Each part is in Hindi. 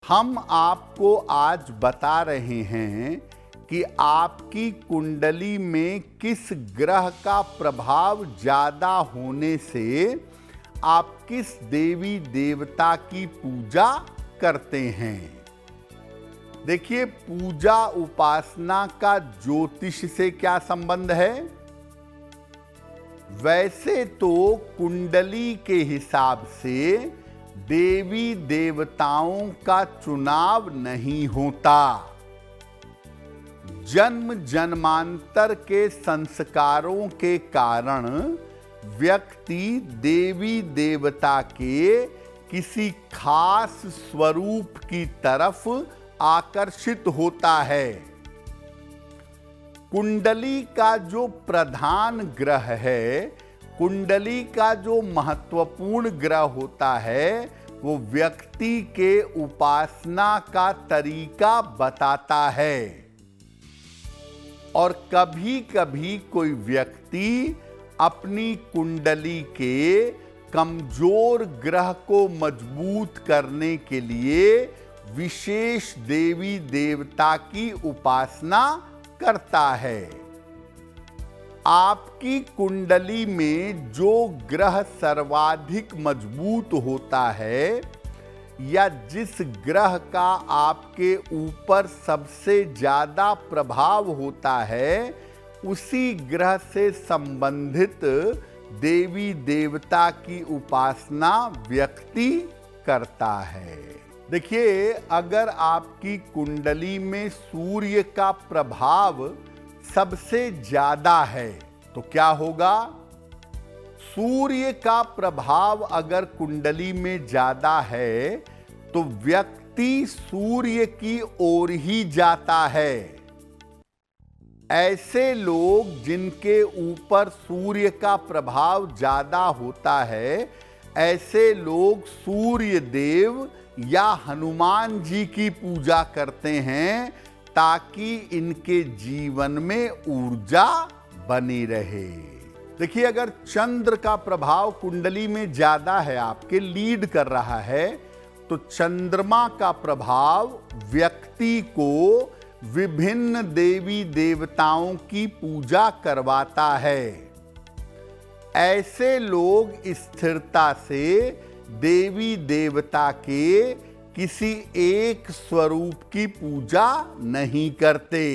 हम आपको आज बता रहे हैं कि आपकी कुंडली में किस ग्रह का प्रभाव ज्यादा होने से आप किस देवी देवता की पूजा करते हैं। देखिए, पूजा उपासना का ज्योतिष से क्या संबंध है। वैसे तो कुंडली के हिसाब से देवी देवताओं का चुनाव नहीं होता। जन्म जन्मांतर के संस्कारों के कारण व्यक्ति देवी देवता के किसी खास स्वरूप की तरफ आकर्षित होता है। कुंडली का जो प्रधान ग्रह है, कुंडली का जो महत्वपूर्ण ग्रह होता है, वो व्यक्ति के उपासना का तरीका बताता है। और कभी कभी कोई व्यक्ति अपनी कुंडली के कमजोर ग्रह को मजबूत करने के लिए विशेष देवी देवता की उपासना करता है। आपकी कुंडली में जो ग्रह सर्वाधिक मजबूत होता है या जिस ग्रह का आपके ऊपर सबसे ज्यादा प्रभाव होता है, उसी ग्रह से संबंधित देवी देवता की उपासना व्यक्ति करता है। देखिए, अगर आपकी कुंडली में सूर्य का प्रभाव सबसे ज्यादा है तो क्या होगा। सूर्य का प्रभाव अगर कुंडली में ज्यादा है तो व्यक्ति सूर्य की ओर ही जाता है। ऐसे लोग जिनके ऊपर सूर्य का प्रभाव ज्यादा होता है, ऐसे लोग सूर्य देव या हनुमान जी की पूजा करते हैं ताकि इनके जीवन में ऊर्जा बनी रहे। देखिए, अगर चंद्र का प्रभाव कुंडली में ज्यादा है, आपके लीड कर रहा है, तो चंद्रमा का प्रभाव व्यक्ति को विभिन्न देवी देवताओं की पूजा करवाता है। ऐसे लोग स्थिरता से देवी देवता के किसी एक स्वरूप की पूजा नहीं करते।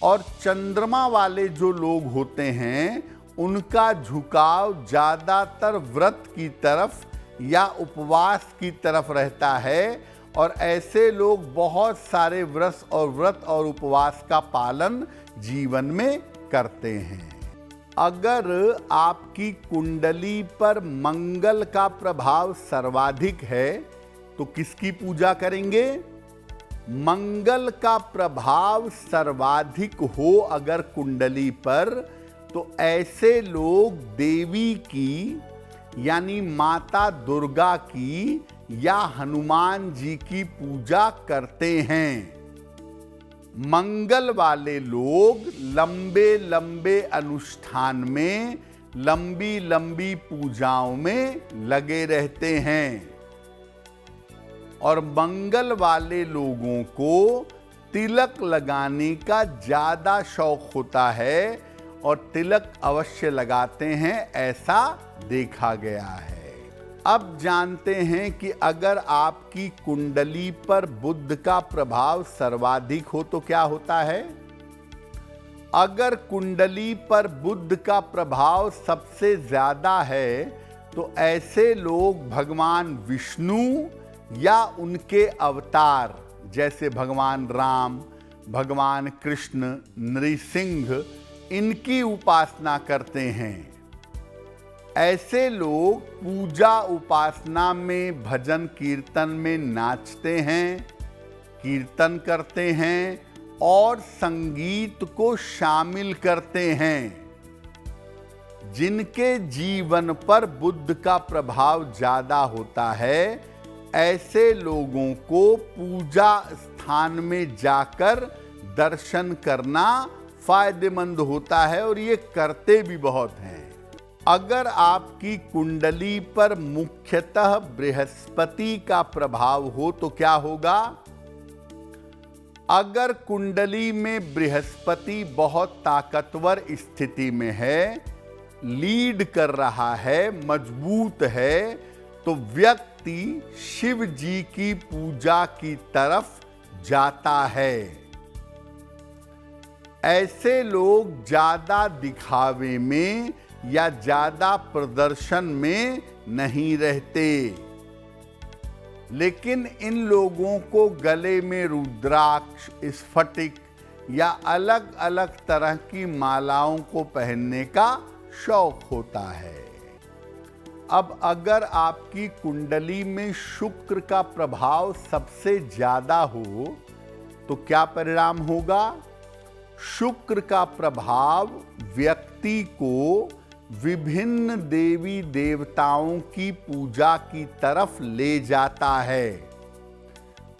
और चंद्रमा वाले जो लोग होते हैं, उनका झुकाव ज्यादातर व्रत की तरफ या उपवास की तरफ रहता है। और ऐसे लोग बहुत सारे व्रत और उपवास का पालन जीवन में करते हैं। अगर आपकी कुंडली पर मंगल का प्रभाव सर्वाधिक है तो किसकी पूजा करेंगे। मंगल का प्रभाव सर्वाधिक हो अगर कुंडली पर, तो ऐसे लोग देवी की यानी माता दुर्गा की या हनुमान जी की पूजा करते हैं। मंगल वाले लोग लंबे लंबे अनुष्ठान में, लंबी लंबी पूजाओं में लगे रहते हैं। और मंगल वाले लोगों को तिलक लगाने का ज्यादा शौक होता है और तिलक अवश्य लगाते हैं, ऐसा देखा गया है। अब जानते हैं कि अगर आपकी कुंडली पर बुध का प्रभाव सर्वाधिक हो तो क्या होता है। अगर कुंडली पर बुध का प्रभाव सबसे ज्यादा है तो ऐसे लोग भगवान विष्णु या उनके अवतार जैसे भगवान राम, भगवान कृष्ण, नृसिंह, इनकी उपासना करते हैं। ऐसे लोग पूजा उपासना में, भजन कीर्तन में नाचते हैं, कीर्तन करते हैं और संगीत को शामिल करते हैं। जिनके जीवन पर बुध का प्रभाव ज्यादा होता है, ऐसे लोगों को पूजा स्थान में जाकर दर्शन करना फायदेमंद होता है और ये करते भी बहुत हैं। अगर आपकी कुंडली पर मुख्यतः बृहस्पति का प्रभाव हो तो क्या होगा? अगर कुंडली में बृहस्पति बहुत ताकतवर स्थिति में है, लीड कर रहा है, मजबूत है, तो व्यक्ति शिव जी की पूजा की तरफ जाता है। ऐसे लोग ज्यादा दिखावे में या ज्यादा प्रदर्शन में नहीं रहते, लेकिन इन लोगों को गले में रुद्राक्ष, स्फटिक या अलग अलग तरह की मालाओं को पहनने का शौक होता है। अब अगर आपकी कुंडली में शुक्र का प्रभाव सबसे ज्यादा हो तो क्या परिणाम होगा? शुक्र का प्रभाव व्यक्ति को विभिन्न देवी देवताओं की पूजा की तरफ ले जाता है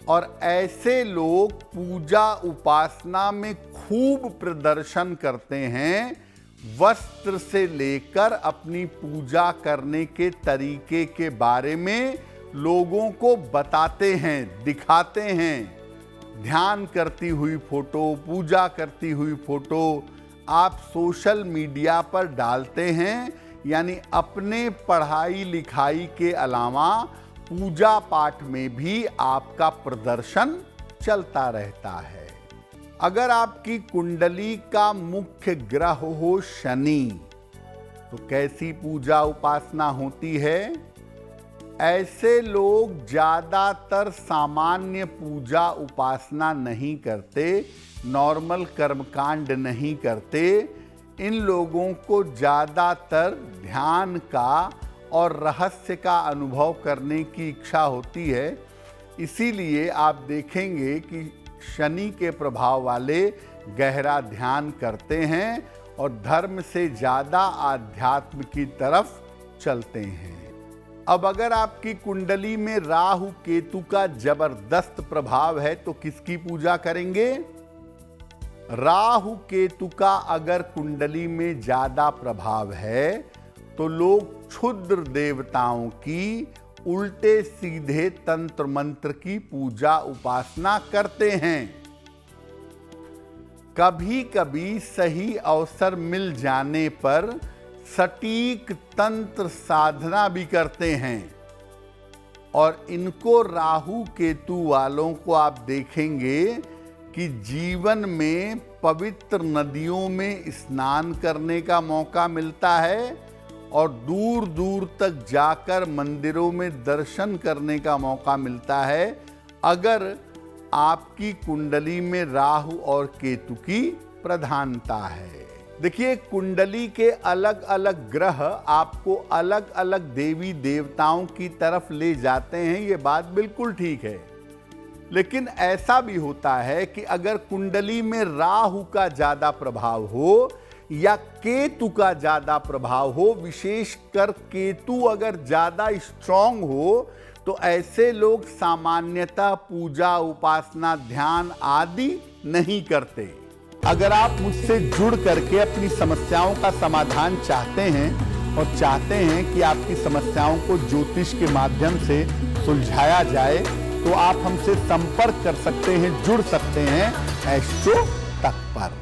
और ऐसे लोग पूजा उपासना में खूब प्रदर्शन करते हैं। वस्त्र से लेकर अपनी पूजा करने के तरीके के बारे में लोगों को बताते हैं, दिखाते हैं। ध्यान करती हुई फोटो, पूजा करती हुई फोटो आप सोशल मीडिया पर डालते हैं, यानी अपने पढ़ाई लिखाई के अलावा पूजा पाठ में भी आपका प्रदर्शन चलता रहता है। अगर आपकी कुंडली का मुख्य ग्रह हो शनि, तो कैसी पूजा उपासना होती है? ऐसे लोग ज्यादातर सामान्य पूजा उपासना नहीं करते, नॉर्मल कर्मकांड नहीं करते। इन लोगों को ज्यादातर ध्यान का और रहस्य का अनुभव करने की इच्छा होती है। इसीलिए आप देखेंगे कि शनि के प्रभाव वाले गहरा ध्यान करते हैं और धर्म से ज्यादा आध्यात्म की तरफ चलते हैं। अब अगर आपकी कुंडली में राहु केतु का जबरदस्त प्रभाव है तो किसकी पूजा करेंगे? राहु केतु का अगर कुंडली में ज्यादा प्रभाव है तो लोग क्षुद्र देवताओं की, उल्टे सीधे तंत्र मंत्र की पूजा उपासना करते हैं। कभी कभी सही अवसर मिल जाने पर सटीक तंत्र साधना भी करते हैं और इनको राहु केतु वालों को आप देखेंगे कि जीवन में पवित्र नदियों में स्नान करने का मौका मिलता है और दूर दूर तक जाकर मंदिरों में दर्शन करने का मौका मिलता है अगर आपकी कुंडली में राहु और केतु की प्रधानता है। देखिए, कुंडली के अलग अलग ग्रह आपको अलग अलग देवी देवताओं की तरफ ले जाते हैं, ये बात बिल्कुल ठीक है। लेकिन ऐसा भी होता है कि अगर कुंडली में राहु का ज्यादा प्रभाव हो या केतु का ज्यादा प्रभाव हो, विशेषकर केतु अगर ज्यादा स्ट्रांग हो, तो ऐसे लोग सामान्यतः पूजा उपासना ध्यान आदि नहीं करते। अगर आप मुझसे जुड़ करके अपनी समस्याओं का समाधान चाहते हैं और चाहते हैं कि आपकी समस्याओं को ज्योतिष के माध्यम से सुलझाया जाए, तो आप हमसे संपर्क कर सकते हैं, जुड़ सकते हैं एस्ट्रो तक पर।